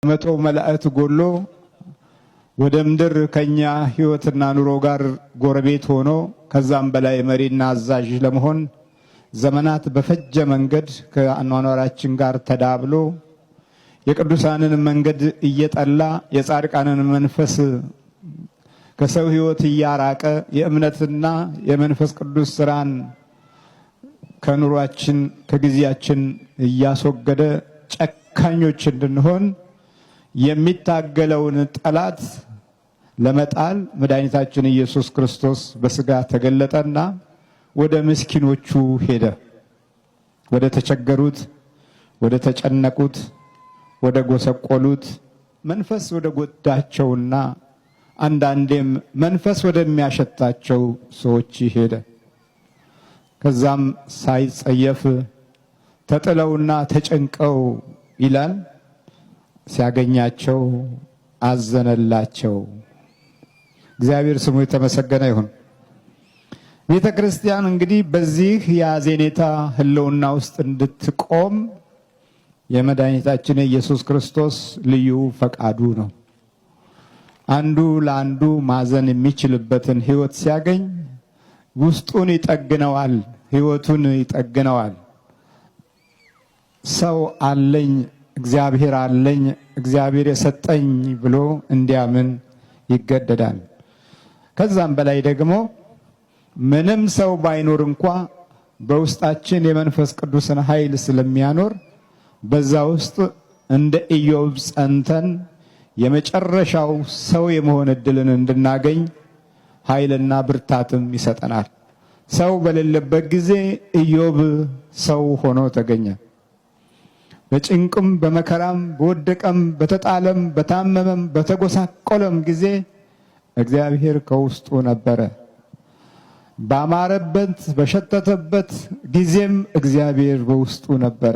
መቶ መላእክት ጎሎ ወደ ምድር ከኛ ህይወትና ኑሮ ጋር ጎረቤት ሆኖ ከዛም በላይ መሪና አዛዥ ለመሆን ዘመናት በፈጀ መንገድ ከአኗኗራችን ጋር ተዳብሎ የቅዱሳንን መንገድ እየጠላ የጻድቃንን መንፈስ ከሰው ህይወት እያራቀ የእምነትና የመንፈስ ቅዱስ ስራን ከኑሯችን ከጊዜያችን እያስወገደ ጨካኞች እንድንሆን የሚታገለውን ጠላት ለመጣል መድኃኒታችን ኢየሱስ ክርስቶስ በስጋ ተገለጠና ወደ ምስኪኖቹ ሄደ። ወደ ተቸገሩት፣ ወደ ተጨነቁት፣ ወደ ጎሰቆሉት፣ መንፈስ ወደ ጎዳቸውና አንዳንዴም መንፈስ ወደሚያሸታቸው ሰዎች ሄደ። ከዛም ሳይጸየፍ ተጥለውና ተጨንቀው ይላል ሲያገኛቸው አዘነላቸው። እግዚአብሔር ስሙ የተመሰገነ ይሁን። ቤተ ክርስቲያን እንግዲህ በዚህ የአዜኔታ ህልውና ውስጥ እንድትቆም የመድኃኒታችን ኢየሱስ ክርስቶስ ልዩ ፈቃዱ ነው። አንዱ ለአንዱ ማዘን የሚችልበትን ህይወት ሲያገኝ ውስጡን ይጠግነዋል፣ ህይወቱን ይጠግነዋል። ሰው አለኝ እግዚአብሔር አለኝ እግዚአብሔር የሰጠኝ ብሎ እንዲያምን ይገደዳል። ከዛም በላይ ደግሞ ምንም ሰው ባይኖር እንኳ በውስጣችን የመንፈስ ቅዱስን ኃይል ስለሚያኖር በዛ ውስጥ እንደ ኢዮብ ጸንተን የመጨረሻው ሰው የመሆን እድልን እንድናገኝ ኃይልና ብርታትም ይሰጠናል። ሰው በሌለበት ጊዜ ኢዮብ ሰው ሆኖ ተገኘ። በጭንቅም በመከራም በወደቀም በተጣለም በታመመም በተጎሳቆለም ጊዜ እግዚአብሔር ከውስጡ ነበረ። ባማረበት በሸተተበት ጊዜም እግዚአብሔር በውስጡ ነበረ።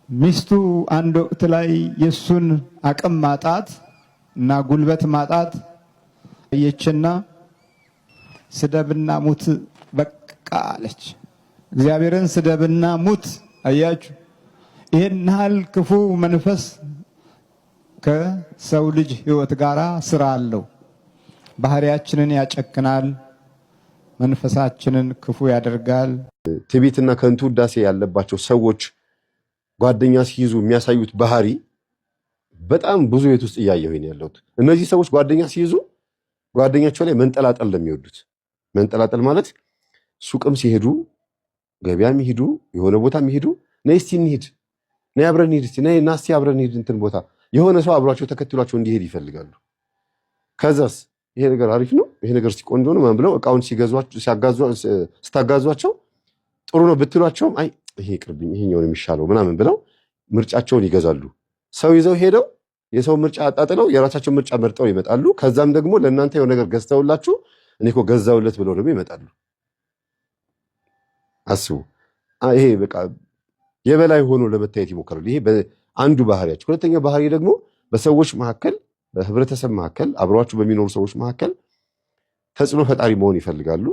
ሚስቱ አንድ ወቅት ላይ የሱን አቅም ማጣት እና ጉልበት ማጣት አየችና ስደብና ሙት በቃ አለች። እግዚአብሔርን ስደብና ሙት። አያችሁ፣ ይሄን ያህል ክፉ መንፈስ ከሰው ልጅ ህይወት ጋር ስራ አለው። ባህሪያችንን ያጨክናል፣ መንፈሳችንን ክፉ ያደርጋል። ትዕቢትና ከንቱ ውዳሴ ያለባቸው ሰዎች ጓደኛ ሲይዙ የሚያሳዩት ባህሪ በጣም ብዙ ቤት ውስጥ እያየሁኝ ያለሁት። እነዚህ ሰዎች ጓደኛ ሲይዙ ጓደኛቸው ላይ መንጠላጠል ለሚወዱት። መንጠላጠል ማለት ሱቅም ሲሄዱ፣ ገበያም ይሄዱ፣ የሆነ ቦታም ይሄዱ፣ ነይ እስቲ እንሂድ፣ ነይ አብረን እንሂድ፣ ነይ ና እስቲ አብረን እንሂድ እንትን ቦታ የሆነ ሰው አብሯቸው ተከትሏቸው እንዲሄድ ይፈልጋሉ። ከዛስ ይሄ ነገር አሪፍ ነው፣ ይሄ ነገር ቆንጆ ነው ብለው እቃውን ስታጋዟቸው ጥሩ ነው ብትሏቸውም አይ ይሄ ቅርብኝ ይሄኛው ነው የሚሻለው ምናምን ብለው ምርጫቸውን ይገዛሉ። ሰው ይዘው ሄደው የሰው ምርጫ አጣጥለው የራሳቸው ምርጫ መርጠው ይመጣሉ። ከዛም ደግሞ ለእናንተ የሆነ ነገር ገዝተውላችሁ እኔ እኮ ገዛውለት ብለው ደግሞ ይመጣሉ። አስቡ። ይሄ በቃ የበላይ ሆኖ ለመታየት ይሞክራሉ። ይሄ አንዱ ባህሪያቸው። ሁለተኛው ባህሪ ደግሞ በሰዎች መካከል፣ በህብረተሰብ መካከል፣ አብረዋችሁ በሚኖሩ ሰዎች መካከል ተጽዕኖ ፈጣሪ መሆን ይፈልጋሉ።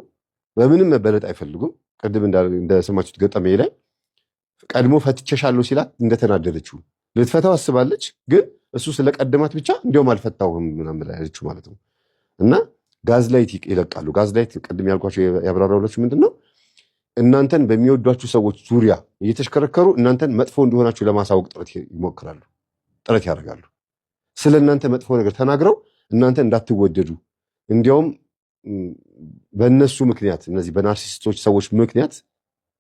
በምንም መበለጥ አይፈልጉም። ቅድም እንደሰማችሁት ገጠመኝ ላይ ቀድሞ ፈትቼሻለሁ ሲላት እንደተናደደችው ልትፈታው አስባለች፣ ግን እሱ ስለቀደማት ብቻ እንዲያውም አልፈታውም ምናምን ብላ ያለችው ማለት ነው። እና ጋዝላይት ይለቃሉ። ጋዝላይት ቅድም ያልኳቸው ያብራራሁላችሁ ምንድነው? እናንተን በሚወዷችሁ ሰዎች ዙሪያ እየተሽከረከሩ እናንተን መጥፎ እንደሆናችሁ ለማሳወቅ ጥረት ያደርጋሉ። ስለ እናንተ መጥፎ ነገር ተናግረው እናንተ እንዳትወደዱ፣ እንዲያውም በእነሱ ምክንያት እነዚህ በናርሲስቶች ሰዎች ምክንያት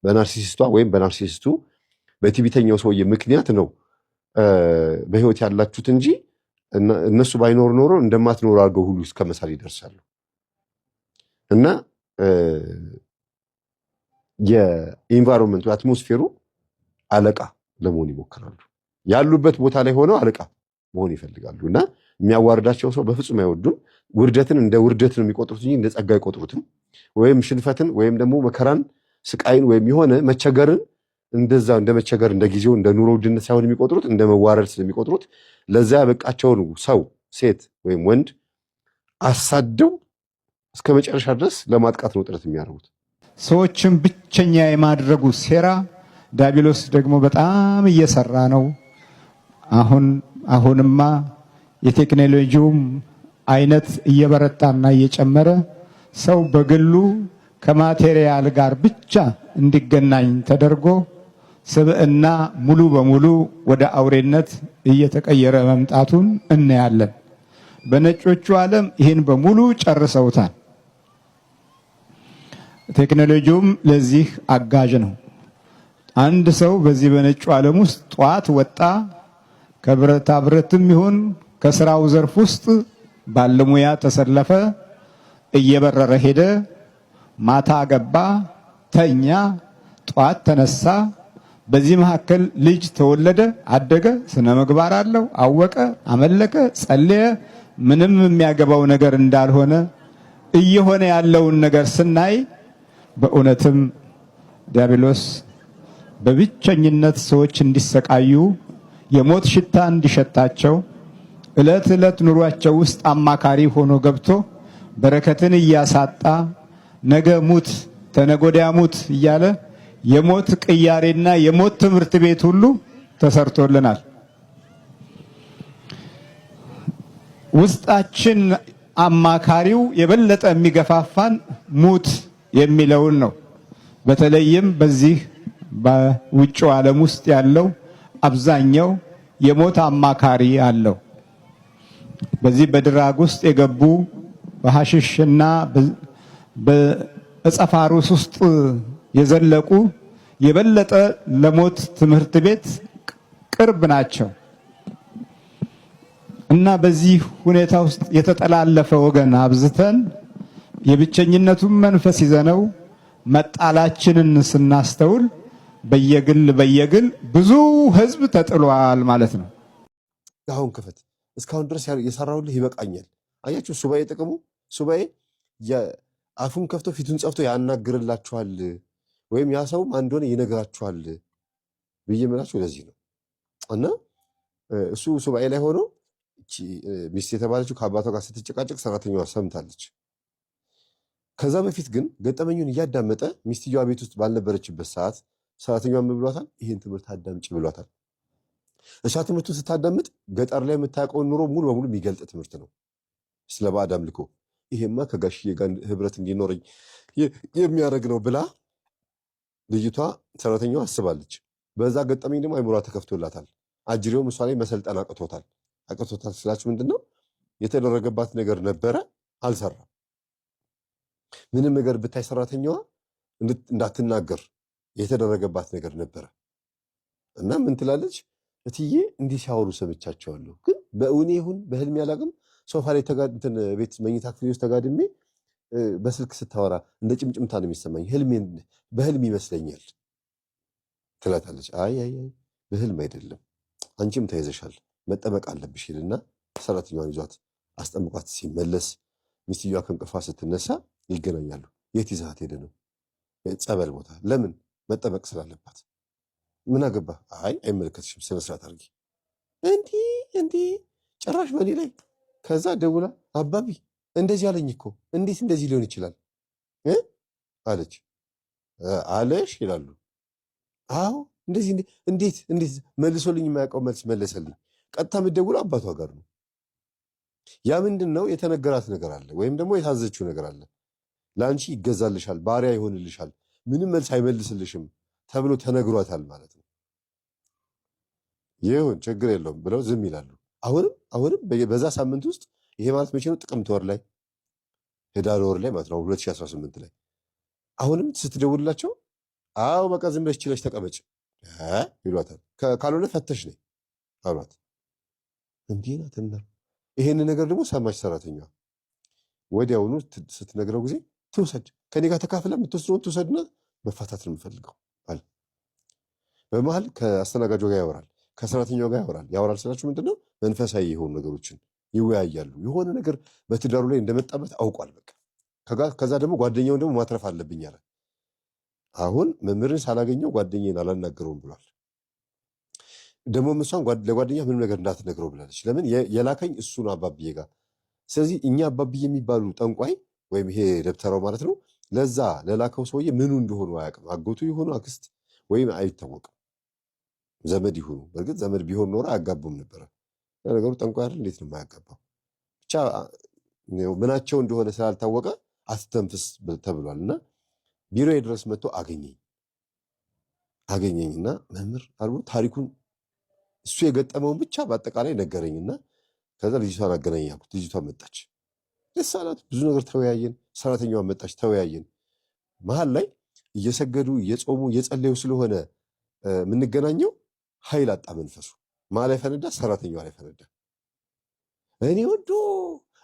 በናርሲስቷ ወይም በናርሲስቱ በትዕቢተኛው ሰውዬ ምክንያት ነው በህይወት ያላችሁት እንጂ እነሱ ባይኖር ኖሮ እንደማትኖር አድርገው ሁሉ እስከ መሳል ይደርሳሉ። እና የኢንቫይሮንመንቱ አትሞስፌሩ አለቃ ለመሆን ይሞክራሉ። ያሉበት ቦታ ላይ ሆነው አለቃ መሆን ይፈልጋሉ። እና የሚያዋርዳቸው ሰው በፍጹም አይወዱም። ውርደትን እንደ ውርደት ነው የሚቆጥሩት እንጂ እንደ ጸጋ አይቆጥሩትም። ወይም ሽንፈትን ወይም ደግሞ መከራን፣ ስቃይን ወይም የሆነ መቸገርን እንደዛ እንደ መቸገር እንደ ጊዜው እንደ ኑሮ ውድነት ሳይሆን የሚቆጥሩት እንደ መዋረድ ስለሚቆጥሩት ለዛ ያበቃቸውን ሰው ሴት ወይም ወንድ አሳደው እስከ መጨረሻ ድረስ ለማጥቃት ነው ጥረት የሚያደርጉት። ሰዎችን ብቸኛ የማድረጉ ሴራ ዲያብሎስ ደግሞ በጣም እየሰራ ነው። አሁንማ የቴክኖሎጂውም አይነት እየበረታና እየጨመረ ሰው በግሉ ከማቴሪያል ጋር ብቻ እንዲገናኝ ተደርጎ ስብዕና ሙሉ በሙሉ ወደ አውሬነት እየተቀየረ መምጣቱን እናያለን። በነጮቹ ዓለም ይህን በሙሉ ጨርሰውታል። ቴክኖሎጂውም ለዚህ አጋዥ ነው። አንድ ሰው በዚህ በነጩ ዓለም ውስጥ ጧት ወጣ፣ ከብረታ ብረትም ይሁን ከስራው ዘርፍ ውስጥ ባለሙያ ተሰለፈ፣ እየበረረ ሄደ፣ ማታ ገባ፣ ተኛ፣ ጧት ተነሳ። በዚህ መካከል ልጅ ተወለደ፣ አደገ፣ ስነ ምግባር አለው፣ አወቀ፣ አመለከ፣ ጸለየ። ምንም የሚያገባው ነገር እንዳልሆነ እየሆነ ያለውን ነገር ስናይ በእውነትም ዲያብሎስ በብቸኝነት ሰዎች እንዲሰቃዩ የሞት ሽታ እንዲሸታቸው ዕለት ዕለት ኑሯቸው ውስጥ አማካሪ ሆኖ ገብቶ በረከትን እያሳጣ ነገ ሙት ተነጎዳያ ሙት እያለ የሞት ቅያሬና የሞት ትምህርት ቤት ሁሉ ተሰርቶልናል። ውስጣችን አማካሪው የበለጠ የሚገፋፋን ሙት የሚለውን ነው። በተለይም በዚህ በውጭው ዓለም ውስጥ ያለው አብዛኛው የሞት አማካሪ አለው። በዚህ በድራግ ውስጥ የገቡ በሐሽሽና በእጸፋሩስ ውስጥ የዘለቁ የበለጠ ለሞት ትምህርት ቤት ቅርብ ናቸው እና በዚህ ሁኔታ ውስጥ የተጠላለፈ ወገን አብዝተን የብቸኝነቱን መንፈስ ይዘነው መጣላችንን ስናስተውል በየግል ብዙ ሕዝብ ተጥሏል ማለት ነው። አሁን ክፈት እስካሁን ድረስ የሰራሁልህ ይበቃኛል። አያችሁ ሱባኤ ጥቅሙ ሱባኤ አፉን ከፍቶ ፊቱን ጸፍቶ ያናግርላችኋል፣ ወይም ያ ሰውም አንድ ሆነ ይነግራችኋል ብዬ የምላችሁ ለዚህ ነው። እና እሱ ሱባኤ ላይ ሆኖ ሚስት የተባለችው ከአባቷ ጋር ስትጨቃጨቅ ሰራተኛዋ ሰምታለች። ከዛ በፊት ግን ገጠመኙን እያዳመጠ ሚስትየዋ ቤት ውስጥ ባልነበረችበት ሰዓት ሰራተኛዋ ምን ብሏታል? ይህን ትምህርት አዳምጪ ብሏታል። እሷ ትምህርቱን ስታዳምጥ ገጠር ላይ የምታውቀውን ኑሮ ሙሉ በሙሉ የሚገልጥ ትምህርት ነው ስለ ባዕድ አምልኮ። ይሄማ ከጋሽዬ ጋር ህብረት እንዲኖረኝ የሚያደርግ ነው ብላ ልጅቷ ሰራተኛዋ አስባለች። በዛ ገጠመኝ ደግሞ አይምሯ ተከፍቶላታል። አጅሬውም እሷ ላይ መሰልጠን አቅቶታል ስላችሁ ምንድነው የተደረገባት ነገር ነበረ፣ አልሰራም። ምንም ነገር ብታይ ሰራተኛዋ እንዳትናገር የተደረገበት ነገር ነበረ እና ምን ትላለች? እትዬ እንዲህ ሲያወሩ ሰምቻቸዋለሁ፣ ግን በእውኔ ይሁን በህልሜ አላውቅም። ሶፋ ላይ ቤት መኝታ ክፍል ውስጥ ተጋድሜ በስልክ ስታወራ እንደ ጭምጭምታ ነው የሚሰማኝ፣ በህልም ይመስለኛል ትላታለች። አይ በህልም አይደለም፣ አንቺም ተይዘሻል፣ መጠመቅ አለብሽ ይልና ሰራተኛዋን ይዟት አስጠምቋት ሲመለስ ሚስትየዋ ከእንቅልፏ ስትነሳ ይገናኛሉ። የት ይዛት ሄደ ነው? ጸበል ቦታ። ለምን? መጠመቅ ስላለባት። ምን አገባ? አይ አይመለከትሽም፣ ስነ ስርዓት አድርጊ። እንዲህ ጭራሽ በኔ ላይ። ከዛ ደውላ አባቢ እንደዚህ አለኝ እኮ፣ እንዴት እንደዚህ ሊሆን ይችላል አለች። አለሽ ይላሉ። አዎ እንደዚህ እንዴት መልሶልኝ የማያውቀው መልስ መለሰልኝ። ቀጥታ የምትደውለው አባቷ ጋር ነው። ያ ምንድን ነው? የተነገራት ነገር አለ፣ ወይም ደግሞ የታዘችው ነገር አለ። ለአንቺ ይገዛልሻል፣ ባሪያ ይሆንልሻል፣ ምንም መልስ አይመልስልሽም ተብሎ ተነግሯታል ማለት ነው። ይሁን ችግር የለውም ብለው ዝም ይላሉ። አሁንም በዛ ሳምንት ውስጥ ይሄ ማለት መቼ ነው? ጥቅምት ወር ላይ ህዳር ወር ላይ ማለት ነው 2018 ላይ አሁንም ስትደውልላቸው አዎ በቃ ዝም ብለሽ ችለሽ ተቀመጭ ይሏታል። ካልሆነ ፈተሽ ነይ አሏት። እንዲህ ናትና ይሄን ነገር ደግሞ ሰማች ሰራተኛዋ። ወዲያውኑ ስትነግረው ጊዜ ትውሰድ፣ ከኔ ጋር ተካፍለ የምትወስደውን ትውሰድና መፋታት ነው የምፈልገው አለ። በመሀል ከአስተናጋጇ ጋር ያወራል፣ ከሰራተኛው ጋር ያወራል ስላችሁ ምንድነው? መንፈሳዊ የሆኑ ነገሮችን ይወያያሉ። የሆነ ነገር በትዳሩ ላይ እንደመጣበት አውቋል። በቃ ከዛ ደግሞ ጓደኛውን ደግሞ ማትረፍ አለብኝ አለ። አሁን መምህርን ሳላገኘው ጓደኛዬን አላናገረውም ብሏል። ደግሞ እሷን ለጓደኛ ምንም ነገር እንዳትነግረው ብላለች። ለምን? የላከኝ እሱ ነው አባብዬ ጋር። ስለዚህ እኛ አባብዬ የሚባሉ ጠንቋይ ወይም ይሄ ደብተራው ማለት ነው ለዛ ለላከው ሰውዬ ምኑ እንደሆኑ አያውቅም። አጎቱ የሆኑ አክስት ወይም አይታወቅም። ዘመድ ይሁኑ። በእርግጥ ዘመድ ቢሆን ኖሮ አያጋቡም ነበረ። ነገሩ ጠንቋይ አይደል? እንዴት ነው የማያጋባው? ብቻ ምናቸው እንደሆነ ስላልታወቀ አትተንፍስ ተብሏል። እና ቢሮዬ ድረስ መጥቶ አገኘኝና መምህር አልቦ ታሪኩን እሱ የገጠመውን ብቻ በአጠቃላይ ነገረኝና ከዛ ልጅቷን አገናኝ ያልኩት። ልጅቷ መጣች፣ ደስ አላት። ብዙ ነገር ተወያየን። ሰራተኛዋ መጣች፣ ተወያየን። መሀል ላይ እየሰገዱ እየጾሙ እየጸለዩ ስለሆነ የምንገናኘው ኃይል አጣ መንፈሱ። ማን ላይ ፈነዳ? ሰራተኛዋ ላይ ፈነዳ። እኔ ወዶ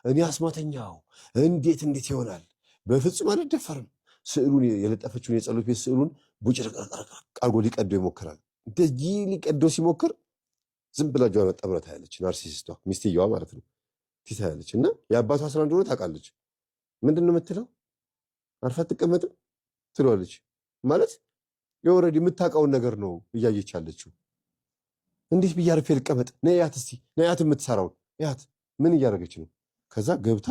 እኔ አስማተኛው እንዴት ይሆናል? በፍጹም አልደፈርም። ስዕሉን የለጠፈችውን የጸሎት ቤት ስዕሉን ቡጭርቅርቅ አርጎ ሊቀደው ይሞክራል። እንደዚህ ሊቀደው ሲሞክር ዝም ብላ ጆሮዋን ጠምራ ታያለች። ናርሲሲስቷ ሚስትየዋ ማለት ነው ታያለች። እና የአባቷ ስራ እንደሆነ ታውቃለች። ምንድን ነው የምትለው? አርፋ አትቀመጥም ትለዋለች። ማለት የኦልሬዲ የምታውቀውን ነገር ነው እያየች ያለችው። እንዴት ብዬ አርፌ ልቀመጥ? ነያት እስቲ ነያት፣ የምትሰራውን ያት ምን እያደረገች ነው? ከዛ ገብታ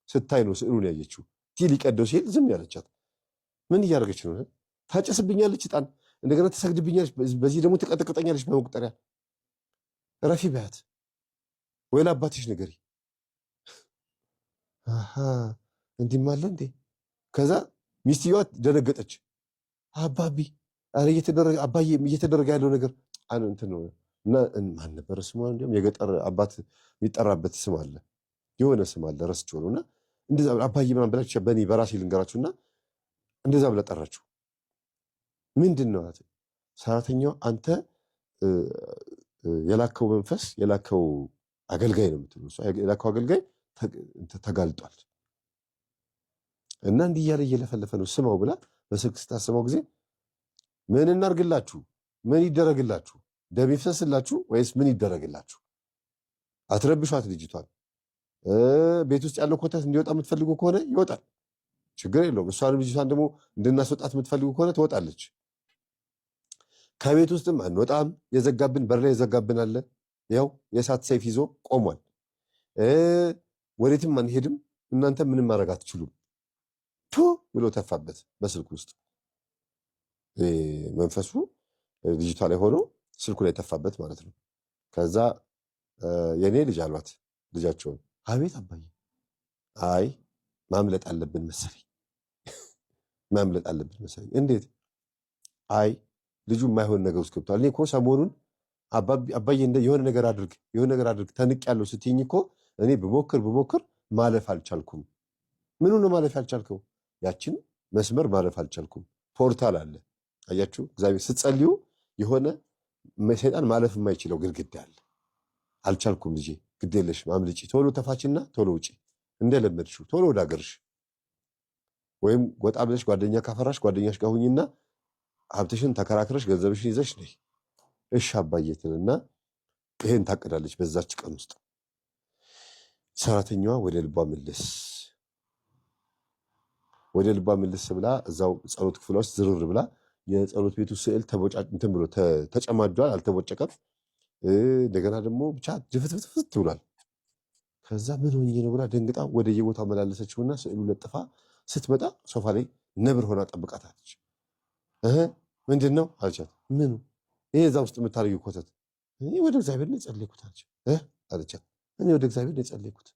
ስታይ ነው ስዕሉን ያየችው። ሊቀደው ሲል ዝም ያለቻት ምን እያደረገች ነው? ታጨስብኛለች ዕጣን፣ እንደገና ትሰግድብኛለች፣ በዚህ ደግሞ ትቀጠቅጠኛለች በመቁጠሪያ። ረፊ በያት ወይ ለአባትሽ ንገሪ። እንዲህም አለ እንዴ? ከዛ ሚስትየዋ ደነገጠች። አባቢ አባዬ እየተደረገ ያለው ነገር እንትን ነው። እና ማን ነበረ ስሟ? እንዲያውም የገጠር አባት የሚጠራበት ስም አለ፣ የሆነ ስም አለ፣ ረስቼው ነው። እና እንደዛ አባዬ ምናምን ብላችሁ በእኔ በራሴ ልንገራችሁና እንደዛ ብላ ጠራችሁ። ምንድን ነው አላት ሰራተኛዋ። አንተ የላከው መንፈስ የላከው አገልጋይ ነው የምትለው እሷ። የላከው አገልጋይ ተጋልጧል እና እንዲህ እያለ እየለፈለፈ ነው፣ ስማው ብላ በስልክ ስታስመው ጊዜ ምን እናርግላችሁ? ምን ይደረግላችሁ? ደም ይፍሰስላችሁ ወይስ ምን ይደረግላችሁ? አትረብሿት ልጅቷን። ቤት ውስጥ ያለው ኮተት እንዲወጣ የምትፈልጉ ከሆነ ይወጣል፣ ችግር የለውም። እሷንም ልጅቷን ደግሞ እንድናስወጣት የምትፈልጉ ከሆነ ትወጣለች። ከቤት ውስጥም አንወጣም። የዘጋብን በር ላይ የዘጋብን አለ፣ ያው የእሳት ሰይፍ ይዞ ቆሟል። ወዴትም አንሄድም፣ እናንተ ምንም ማድረግ አትችሉም ብሎ ተፋበት በስልኩ ውስጥ። መንፈሱ ልጅቷ ላይ ሆኖ ስልኩ ላይ ተፋበት ማለት ነው። ከዛ የኔ ልጅ አሏት ልጃቸውን። አቤት አባዬ። አይ ማምለጥ አለብን መሰለኝ ማምለጥ አለብን መሰለኝ። እንዴት? አይ ልጁ የማይሆን ነገር ውስጥ ገብቷል። እኔ እኮ ሰሞኑን አባዬ የሆነ ነገር አድርግ ተንቅ ያለው ስትይኝ እኮ እኔ ብሞክር ማለፍ አልቻልኩም። ምኑ ነው ማለፍ ያልቻልከው? ያችን መስመር ማለፍ አልቻልኩም። ፖርታል አለ አያችሁ። እግዚአብሔር ስትጸልዩ የሆነ ሰይጣን ማለፍ የማይችለው ግድግዳ አለ። አልቻልኩም ልጄ፣ ግዴለሽ ማምልጪ፣ ቶሎ ተፋችና ቶሎ ውጪ፣ እንደለመድሽው ቶሎ ወደ አገርሽ፣ ወይም ወጣ ብለሽ ጓደኛ ካፈራሽ ጓደኛሽ ጋር ሁኚና ሀብትሽን ተከራክረሽ ገንዘብሽን ይዘሽ ነይ። እሺ አባዬ ትልና ይሄን ታቅዳለች። በዛች ቀን ውስጥ ሰራተኛዋ ወደ ልቧ ምልስ ብላ እዛው ጸሎት ክፍሏ ውስጥ ዝርር ብላ የጸሎት ቤቱ ስዕል እንትን ብሎ ተጨማዷል፣ አልተቦጨቀም። እንደገና ደግሞ ብቻ ድፍትፍትፍት ብሏል። ከዛ ምን ሆኜ ነው ብላ ደንግጣ ወደ የቦታው መላለሰችውና ስዕሉ ለጥፋ ስትመጣ ሶፋ ላይ ነብር ሆና ጠብቃታለች። ምንድን ነው አለቻት። ምኑ? ይሄ እዛ ውስጥ የምታደርጊው ኮተት። እኔ ወደ እግዚአብሔር ነው የጸለይኩት አለቻት። እኔ ወደ እግዚአብሔር ነው የጸለይኩት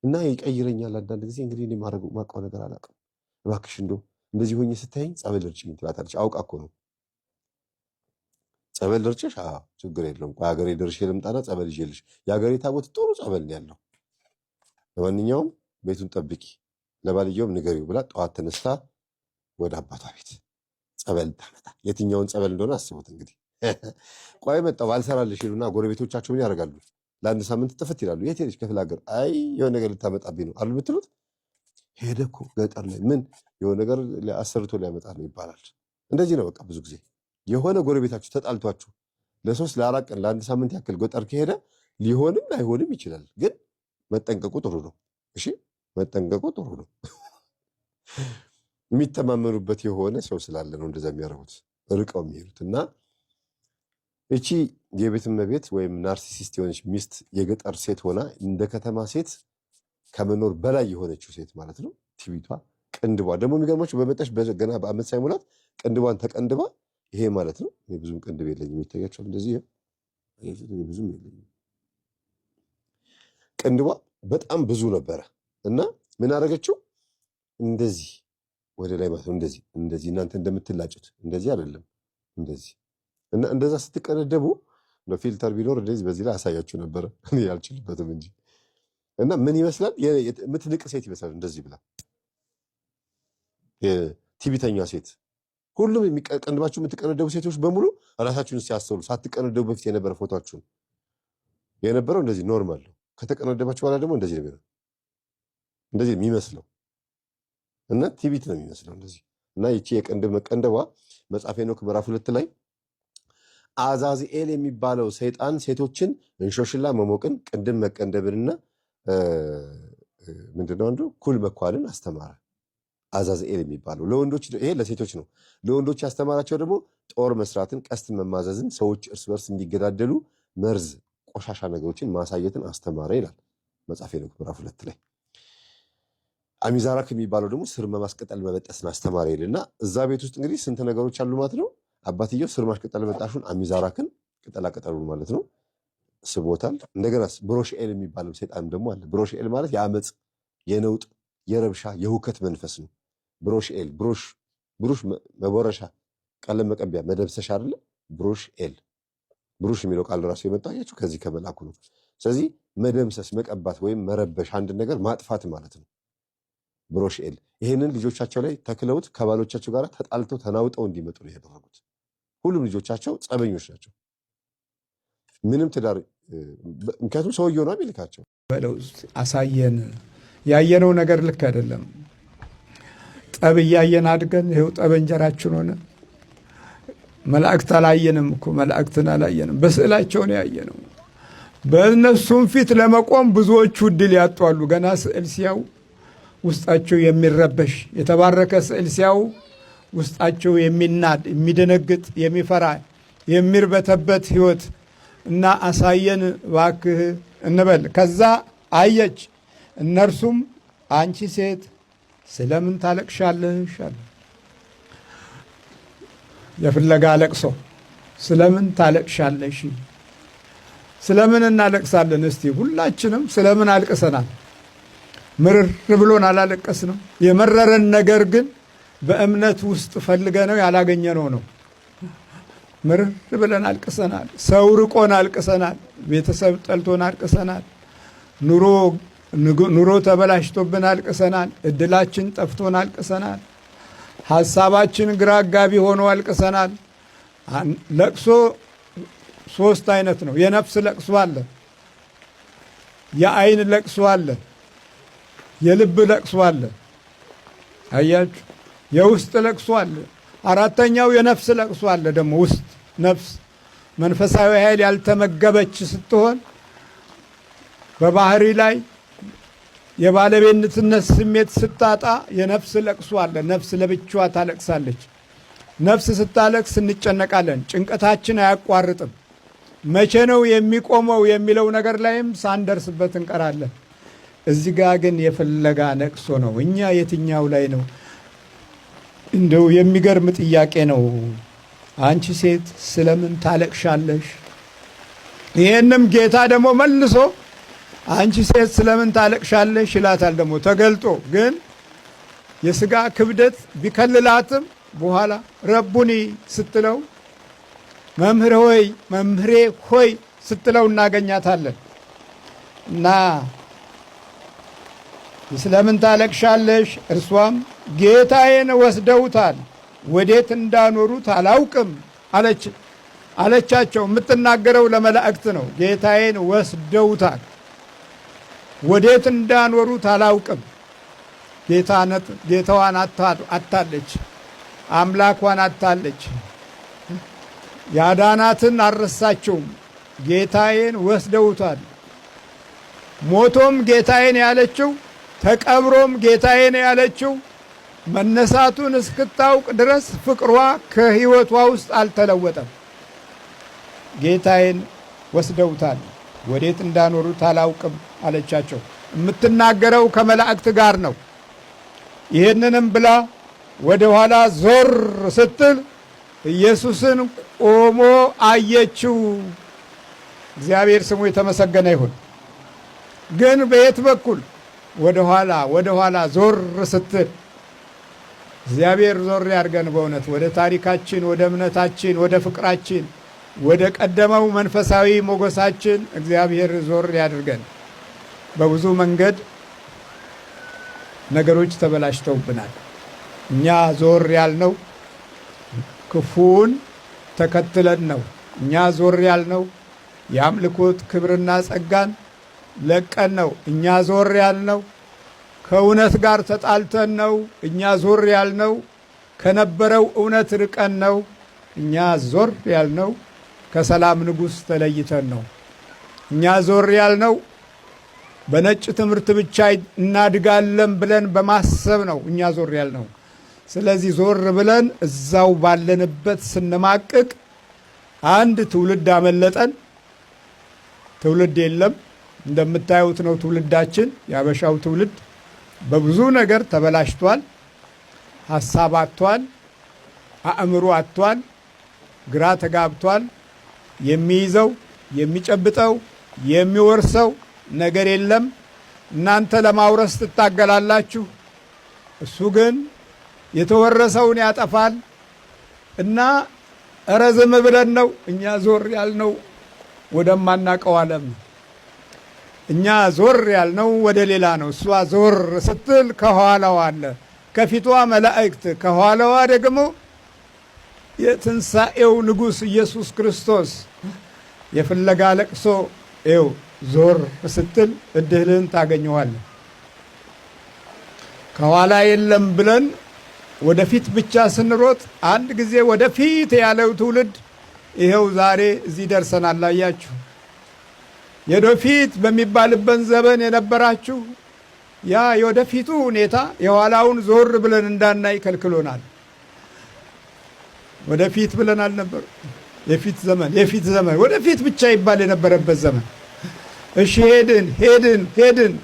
እና ይቀይረኛል አንዳንድ ጊዜ። እንግዲህ እኔ ማውቀው ነገር አላውቅም፣ እባክሽ እንደዚህ ሆኜ ስታይኝ ጸበል እርጭኝ ትላታለች። አውቃ እኮ ነው። ጸበል እርጭሽ? ችግር የለውም ቆይ ሀገሬ ደርሼ ልምጣና ጸበል ይዤልሽ። የሀገሬ ታቦት ጥሩ ጸበል ነው ያለው። ለማንኛውም ቤቱን ጠብቂ፣ ለባልየውም ንገሪው ብላ ጠዋት ተነስታ ወደ አባቷ ቤት ጸበል ታመጣ። የትኛውን ጸበል እንደሆነ አስቡት እንግዲህ። ቆይ መጣሁ ባልሰራልሽ ይሉና ጎረቤቶቻቸው ምን ያደርጋሉ? ለአንድ ሳምንት ጥፍት ይላሉ። የት ሄደች? ክፍለ ሀገር። አይ የሆነ ነገር ልታመጣብኝ ነው አሉ ብትሉት፣ ሄደ እኮ ገጠር ላይ ምን የሆነ ነገር አሰርቶ ሊያመጣ ነው ይባላል። እንደዚህ ነው በቃ። ብዙ ጊዜ የሆነ ጎረቤታችሁ ተጣልቷችሁ ለ3 ለ4 ቀን ለ1 ሳምንት ያክል ገጠር ከሄደ ሊሆንም ላይሆንም ይችላል። ግን መጠንቀቁ ጥሩ ነው። እሺ መጠንቀቁ ጥሩ ነው። የሚተማመኑበት የሆነ ሰው ስላለ ነው እንደዛ የሚያደርጉት ርቀው የሚሄዱት። እና እቺ የቤት እመቤት ወይም ናርሲሲስት የሆነች ሚስት የገጠር ሴት ሆና እንደ ከተማ ሴት ከመኖር በላይ የሆነችው ሴት ማለት ነው። ቲቪቷ ቅንድቧ ደግሞ የሚገርማችሁ በመጣሽ ገና በአመት ሳይሞላት ቅንድቧን ተቀንድባ ይሄ ማለት ነው። እኔ ብዙም ቅንድብ የለኝም የሚታያቸው እንደዚህ ብዙም የለኝም። ቅንድቧ በጣም ብዙ ነበረ እና ምን አደረገችው? እንደዚህ ወደ ላይ ማለት ነው። እንደዚህ እናንተ እንደምትላጩት እንደዚህ አይደለም፣ እንደዚህ እና እንደዛ ስትቀነደቡ ፊልተር ቢኖር እንደዚህ በዚህ ላይ አሳያችሁ ነበረ እኔ ያልችልበትም እንጂ እና ምን ይመስላል? የምትንቅ ሴት ይመስላል እንደዚህ ብላ የቲቪተኛ ሴት። ሁሉም የሚቀንድባችሁ የምትቀነደቡ ሴቶች በሙሉ ራሳችሁን ሲያስተውሉ ሳትቀነደቡ በፊት የነበረ ፎቶአችሁን የነበረው እንደዚህ ኖርማል ነው። ከተቀነደባችሁ በኋላ ደግሞ እንደዚህ ነው እንደዚህ የሚመስለው እና ቲቪት ነው የሚመስለው እንደዚህ እና ይቺ የቅንድብ መቀንደቧ መጽሐፈ ሄኖክ ምዕራፍ 2 ላይ አዛዚኤል የሚባለው ሰይጣን ሴቶችን እንሾሽላ መሞቅን ቅንድብ መቀንደብንና ምንድነው አንዱ ኩል መኳልን አስተማረ። አዛዚኤል የሚባለው ለወንዶች ይሄ ለሴቶች ነው። ለወንዶች ያስተማራቸው ደግሞ ጦር መስራትን፣ ቀስትን መማዘዝን፣ ሰዎች እርስ በርስ እንዲገዳደሉ መርዝ ቆሻሻ ነገሮችን ማሳየትን አስተማረ ይላል መጽሐፈ ሄኖክ ምዕራፍ 2 ላይ። አሚዛራክ የሚባለው ደግሞ ስር መማስቀጠል መበጠስን አስተማረ ይልና እዛ ቤት ውስጥ እንግዲህ ስንት ነገሮች አሉ ማለት ነው። አባትየው ስር ማስቀጠል መጣሹን አሚዛራክን ቅጠላቅጠሉን ማለት ነው ስቦታል። እንደገና ብሮሽኤል የሚባለው ሰይጣን ደግሞ አለ። ብሮሽኤል ማለት የአመፅ፣ የነውጥ፣ የረብሻ፣ የሁከት መንፈስ ነው። ብሮሽኤል ብሩሽ መቦረሻ፣ ቀለም መቀቢያ፣ መደምሰሻ አይደለ? ብሮሽኤል ብሩሽ የሚለው ቃል ራሱ የመጣው ያችሁ ከዚህ ከመላኩ ነው። ስለዚህ መደምሰስ፣ መቀባት ወይም መረበሽ አንድ ነገር ማጥፋት ማለት ነው ብሮሽኤል። ይሄንን ልጆቻቸው ላይ ተክለውት ከባሎቻቸው ጋር ተጣልተው ተናውጠው እንዲመጡ ነው ያደረጉት። ሁሉም ልጆቻቸው ጸበኞች ናቸው። ምንም ትዳር ምክንያቱም ሰውየው ነው የሚልካቸው። አሳየን። ያየነው ነገር ልክ አይደለም። ጠብ እያየን አድገን ይኸው ጠብ እንጀራችን ሆነ። መላእክት አላየንም እኮ መላእክትን አላየንም፣ በስዕላቸው ነው ያየነው። በእነሱም ፊት ለመቆም ብዙዎቹ እድል ያጧሉ። ገና ስዕል ሲያው ውስጣቸው የሚረበሽ የተባረከ ስዕል ሲያው ውስጣቸው የሚናድ የሚደነግጥ የሚፈራ የሚርበተበት ህይወት እና አሳየን እባክህ እንበል። ከዛ አየች። እነርሱም አንቺ ሴት ስለምን ታለቅሻለሽ አለ። የፍለጋ ለቅሶ ስለምን ታለቅሻለሽ? ስለምን እናለቅሳለን? እስቲ ሁላችንም ስለምን አልቅሰናል? ምርር ብሎን አላለቀስንም? የመረረን ነገር ግን በእምነት ውስጥ ፈልገነው ያላገኘነው ነው። ምርር ብለን አልቅሰናል። ሰው ርቆን አልቅሰናል። ቤተሰብ ጠልቶን አልቅሰናል። ኑሮ ተበላሽቶብን አልቅሰናል። እድላችን ጠፍቶን አልቅሰናል። ሐሳባችን ግራ አጋቢ ሆኖ አልቅሰናል። ለቅሶ ሶስት አይነት ነው። የነፍስ ለቅሶ አለ፣ የአይን ለቅሶ አለ፣ የልብ ለቅሶ አለ። አያችሁ፣ የውስጥ ለቅሶ አለ። አራተኛው የነፍስ ለቅሶ አለ። ደግሞ ውስጥ ነፍስ መንፈሳዊ ኃይል ያልተመገበች ስትሆን በባህሪ ላይ የባለቤትነት ስሜት ስታጣ የነፍስ ለቅሶ አለ። ነፍስ ለብቻዋ ታለቅሳለች። ነፍስ ስታለቅስ እንጨነቃለን። ጭንቀታችን አያቋርጥም። መቼ ነው የሚቆመው የሚለው ነገር ላይም ሳንደርስበት እንቀራለን። እዚህ ጋር ግን የፍለጋ ለቅሶ ነው። እኛ የትኛው ላይ ነው? እንደው የሚገርም ጥያቄ ነው። አንቺ ሴት ስለምን ታለቅሻለሽ? ይሄንም ጌታ ደግሞ መልሶ አንቺ ሴት ስለምን ታለቅሻለሽ ይላታል። ደግሞ ተገልጦ ግን የሥጋ ክብደት ቢከልላትም በኋላ ረቡኒ ስትለው መምህር ሆይ መምህሬ ሆይ ስትለው እናገኛታለን። እና ስለምን ታለቅሻለሽ? እርሷም ጌታዬን ወስደውታል፣ ወዴት እንዳኖሩት አላውቅም አለቻቸው። የምትናገረው ለመላእክት ነው። ጌታዬን ወስደውታል፣ ወዴት እንዳኖሩት አላውቅም። ጌታዋን አታለች፣ አምላኳን አታለች። ያዳናትን አልረሳቸውም። ጌታዬን ወስደውታል። ሞቶም ጌታዬን ያለችው፣ ተቀብሮም ጌታዬን ያለችው መነሳቱን እስክታውቅ ድረስ ፍቅሯ ከሕይወቷ ውስጥ አልተለወጠም። ጌታዬን ወስደውታል፣ ወዴት እንዳኖሩት አላውቅም አለቻቸው። የምትናገረው ከመላእክት ጋር ነው። ይህንንም ብላ ወደ ኋላ ዞር ስትል ኢየሱስን ቆሞ አየችው። እግዚአብሔር ስሙ የተመሰገነ ይሁን። ግን በየት በኩል? ወደ ኋላ ዞር ስትል እግዚአብሔር ዞር ያድርገን። በእውነት ወደ ታሪካችን፣ ወደ እምነታችን፣ ወደ ፍቅራችን፣ ወደ ቀደመው መንፈሳዊ ሞገሳችን እግዚአብሔር ዞር ያድርገን። በብዙ መንገድ ነገሮች ተበላሽተውብናል። እኛ ዞር ያልነው ክፉን ተከትለን ነው። እኛ ዞር ያልነው የአምልኮት ክብርና ጸጋን ለቀን ነው። እኛ ዞር ያልነው ከእውነት ጋር ተጣልተን ነው። እኛ ዞር ያልነው ከነበረው እውነት ርቀን ነው። እኛ ዞር ያልነው ከሰላም ንጉሥ ተለይተን ነው። እኛ ዞር ያልነው በነጭ ትምህርት ብቻ እናድጋለን ብለን በማሰብ ነው። እኛ ዞር ያልነው። ስለዚህ ዞር ብለን እዛው ባለንበት ስንማቅቅ አንድ ትውልድ አመለጠን። ትውልድ የለም። እንደምታዩት ነው ትውልዳችን። የአበሻው ትውልድ በብዙ ነገር ተበላሽቷል። ሐሳብ አጥቷል። አእምሮ አጥቷል። ግራ ተጋብቷል። የሚይዘው የሚጨብጠው የሚወርሰው ነገር የለም። እናንተ ለማውረስ ትታገላላችሁ፣ እሱ ግን የተወረሰውን ያጠፋል። እና እረ ዝም ብለን ነው እኛ ዞር ያልነው ወደማናቀው ዓለም። እኛ ዞር ያልነው ወደ ሌላ ነው። እሷ ዞር ስትል ከኋላዋ አለ፣ ከፊቷ መላእክት፣ ከኋላዋ ደግሞ የትንሣኤው ንጉሥ ኢየሱስ ክርስቶስ። የፍለጋ ለቅሶ ኤው ዞር ስትል እድልህን ታገኘዋለህ። ከኋላ የለም ብለን ወደፊት ብቻ ስንሮጥ አንድ ጊዜ ወደፊት ያለው ትውልድ ይኸው ዛሬ እዚህ ደርሰናል። አያችሁ፣ የወደፊት በሚባልበት ዘመን የነበራችሁ ያ የወደፊቱ ሁኔታ የኋላውን ዞር ብለን እንዳናይ ከልክሎናል። ወደፊት ብለን አልነበር? የፊት ዘመን ወደፊት ብቻ ይባል የነበረበት ዘመን። እሺ ሄድን።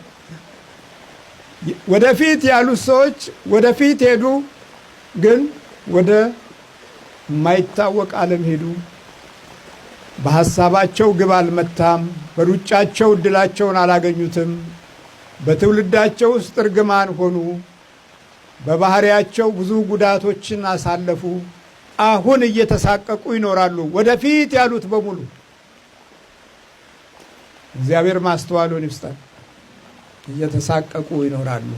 ወደፊት ያሉት ሰዎች ወደፊት ሄዱ፣ ግን ወደ የማይታወቅ ዓለም ሄዱ። በሐሳባቸው ግብ አልመታም። በሩጫቸው እድላቸውን አላገኙትም። በትውልዳቸው ውስጥ እርግማን ሆኑ። በባህሪያቸው ብዙ ጉዳቶችን አሳለፉ። አሁን እየተሳቀቁ ይኖራሉ። ወደፊት ያሉት በሙሉ እግዚአብሔር ማስተዋሉን ይስጣል። እየተሳቀቁ ይኖራሉ።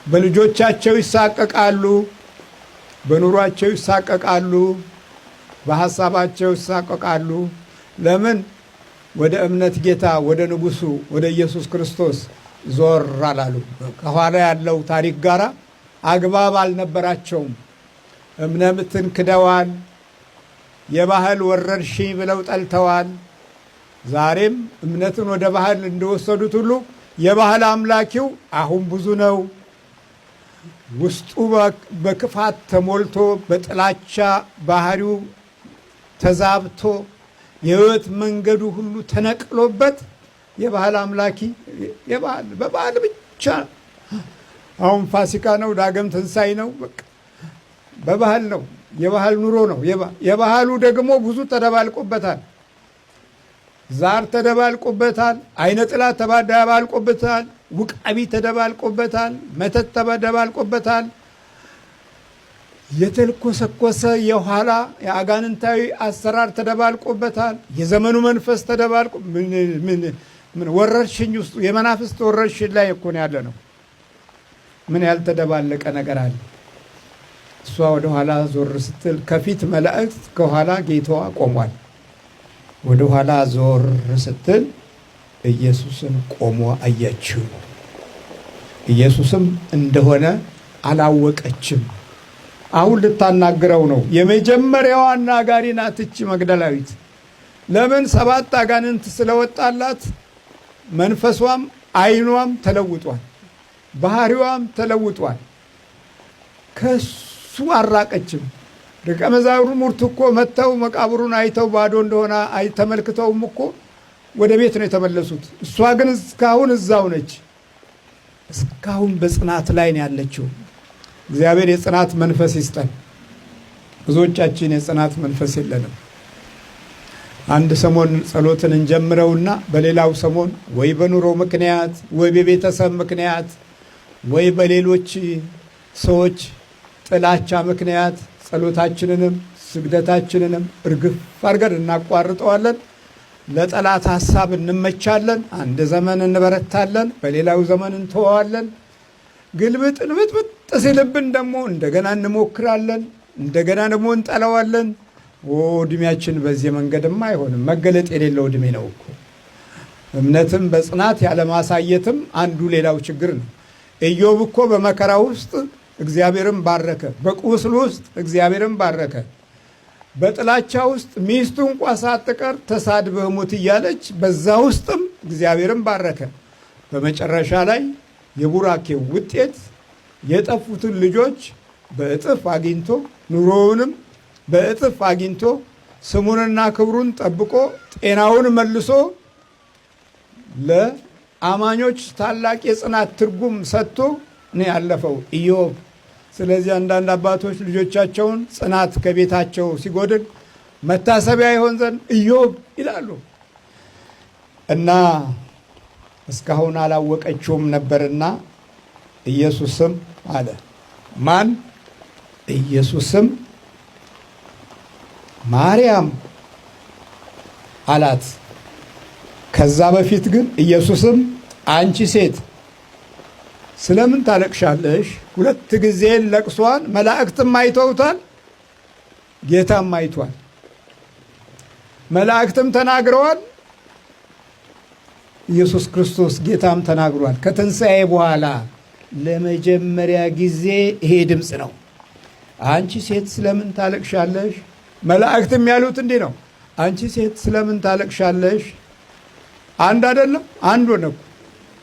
በልጆቻቸው ይሳቀቃሉ፣ በኑሯቸው ይሳቀቃሉ፣ በሐሳባቸው ይሳቀቃሉ። ለምን? ወደ እምነት ጌታ ወደ ንጉሡ ወደ ኢየሱስ ክርስቶስ ዞር አላሉ። ከኋላ ያለው ታሪክ ጋራ አግባብ አልነበራቸውም። እምነትን ክደዋል። የባህል ወረርሽኝ ብለው ጠልተዋል። ዛሬም እምነትን ወደ ባህል እንደወሰዱት ሁሉ የባህል አምላኪው አሁን ብዙ ነው። ውስጡ በክፋት ተሞልቶ በጥላቻ ባህሪው ተዛብቶ የሕይወት መንገዱ ሁሉ ተነቅሎበት የባህል አምላኪ በባህል ብቻ። አሁን ፋሲካ ነው፣ ዳግም ትንሣኤ ነው፣ በቃ በባህል ነው። የባህል ኑሮ ነው። የባህሉ ደግሞ ብዙ ተደባልቆበታል። ዛር ተደባልቆበታል። አይነ ጥላ ተደባልቆበታል። ውቃቢ ተደባልቆበታል። መተት ተደባልቆበታል። የተልኮሰኮሰ የኋላ የአጋንንታዊ አሰራር ተደባልቆበታል። የዘመኑ መንፈስ ተደባልቆ ምን ወረርሽኝ ውስጥ የመናፍስት ወረርሽኝ ላይ እኮ ነው ያለ ነው። ምን ያልተደባለቀ ነገር አለ? እሷ ወደ ኋላ ዞር ስትል ከፊት መላእክት ከኋላ ጌታዋ ቆሟል። ወደ ኋላ ዞር ስትል ኢየሱስን ቆሞ አየችው። ኢየሱስም እንደሆነ አላወቀችም። አሁን ልታናግረው ነው። የመጀመሪያዋ አናጋሪ ናት እቺ መግደላዊት። ለምን? 7 አጋንንት ስለወጣላት መንፈሷም አይኗም ተለውጧል፣ ባህሪዋም ተለውጧል። ከሱ አራቀችም። ደቀ መዛሙርቱ እኮ መጥተው መቃብሩን አይተው ባዶ እንደሆነ ተመልክተውም እኮ ወደ ቤት ነው የተመለሱት። እሷ ግን እስካሁን እዛው ነች። እስካሁን በጽናት ላይ ነው ያለችው። እግዚአብሔር የጽናት መንፈስ ይስጠን። ብዙዎቻችን የጽናት መንፈስ የለንም። አንድ ሰሞን ጸሎትን እንጀምረውና በሌላው ሰሞን ወይ በኑሮ ምክንያት ወይ በቤተሰብ ምክንያት ወይ በሌሎች ሰዎች ጥላቻ ምክንያት ጸሎታችንንም ስግደታችንንም እርግፍ አድርገን እናቋርጠዋለን። ለጠላት ሐሳብ እንመቻለን። አንድ ዘመን እንበረታለን፣ በሌላው ዘመን እንተዋለን። ግልብጥ ንብጥብጥ ሲልብን ደግሞ እንደገና እንሞክራለን፣ እንደገና ደግሞ እንጠላዋለን። እድሜያችን በዚህ መንገድማ አይሆንም። መገለጥ የሌለው እድሜ ነው እኮ። እምነትም በጽናት ያለማሳየትም አንዱ ሌላው ችግር ነው። ኢዮብ እኮ በመከራ ውስጥ እግዚአብሔርን ባረከ፣ በቁስል ውስጥ እግዚአብሔርን ባረከ። በጥላቻ ውስጥ ሚስቱ እንኳ ሳትቀር ተሳድበህ ሙት እያለች በዛ ውስጥም እግዚአብሔርን ባረከ። በመጨረሻ ላይ የቡራኬው ውጤት የጠፉትን ልጆች በእጥፍ አግኝቶ ኑሮውንም በእጥፍ አግኝቶ ስሙንና ክብሩን ጠብቆ ጤናውን መልሶ ለአማኞች ታላቅ የጽናት ትርጉም ሰጥቶ ነው ያለፈው ኢዮብ። ስለዚህ አንዳንድ አባቶች ልጆቻቸውን ጽናት ከቤታቸው ሲጎድል መታሰቢያ ይሆን ዘንድ ኢዮብ ይላሉ እና እስካሁን አላወቀችውም ነበርና ኢየሱስም አለ። ማን? ኢየሱስም ማርያም አላት። ከዛ በፊት ግን ኢየሱስም አንቺ ሴት ስለምን ታለቅሻለሽ? ሁለት ጊዜ ለቅሷን መላእክትም አይተውታል፣ ጌታም አይቷል። መላእክትም ተናግረዋል፣ ኢየሱስ ክርስቶስ ጌታም ተናግሯል። ከትንሣኤ በኋላ ለመጀመሪያ ጊዜ ይሄ ድምፅ ነው። አንቺ ሴት ስለምን ታለቅሻለሽ? መላእክትም ያሉት እንዲህ ነው። አንቺ ሴት ስለምን ታለቅሻለሽ? አንድ አይደለም፣ አንድ ሆነ።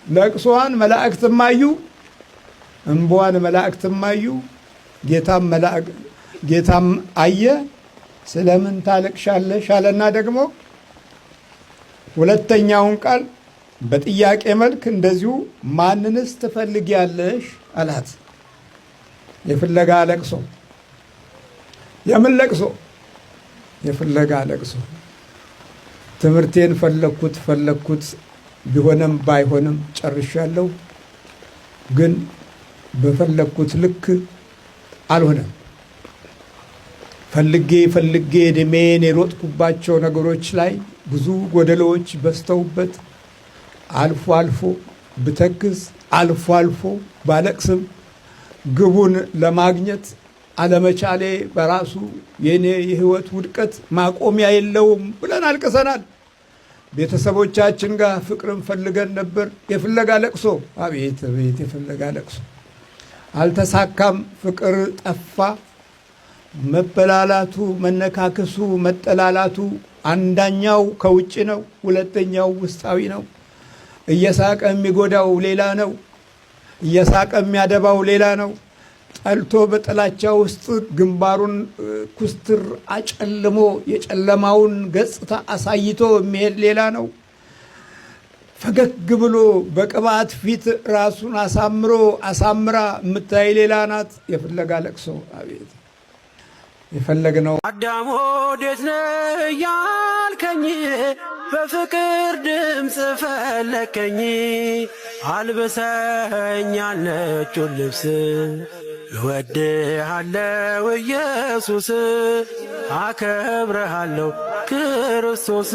ለቅሶዋን መላእክትም አዩ፣ እንባዋን መላእክትም አዩ፣ ጌታም አየ። ስለምን ታለቅሻለሽ አለና ደግሞ ሁለተኛውን ቃል በጥያቄ መልክ እንደዚሁ ማንንስ ትፈልጊያለሽ አላት። የፍለጋ ለቅሶ። የምን ለቅሶ? የፍለጋ ለቅሶ። ትምህርቴን ፈለግኩት ቢሆንም ባይሆንም ጨርሻለሁ፣ ግን በፈለግኩት ልክ አልሆነም። ፈልጌ እድሜን የሮጥኩባቸው ነገሮች ላይ ብዙ ጎደሎዎች በዝተውበት አልፎ አልፎ ብተክዝ አልፎ አልፎ ባለቅስም ግቡን ለማግኘት አለመቻሌ በራሱ የኔ የህይወት ውድቀት ማቆሚያ የለውም ብለን አልቅሰናል። ቤተሰቦቻችን ጋር ፍቅርን ፈልገን ነበር። የፍለጋ ለቅሶ። አቤት አቤት! የፍለጋ ለቅሶ አልተሳካም። ፍቅር ጠፋ። መበላላቱ፣ መነካከሱ፣ መጠላላቱ አንዳኛው ከውጭ ነው፣ ሁለተኛው ውስጣዊ ነው። እየሳቀ የሚጎዳው ሌላ ነው፣ እየሳቀ የሚያደባው ሌላ ነው። ጠልቶ በጥላቻ ውስጥ ግንባሩን ኩስትር አጨልሞ የጨለማውን ገጽታ አሳይቶ የሚሄድ ሌላ ነው። ፈገግ ብሎ በቅባት ፊት ራሱን አሳምራ የምታይ ሌላ ናት። የፍለጋ ለቅሶ። አቤት! የፈለግነው አዳም ወዴት ነህ ያልከኝ፣ በፍቅር ድምፅ ፈለከኝ። አልብሰኝ ነጩን ልብስ፣ እወድሃለሁ ኢየሱስ፣ አከብረሃለሁ ክርስቶስ።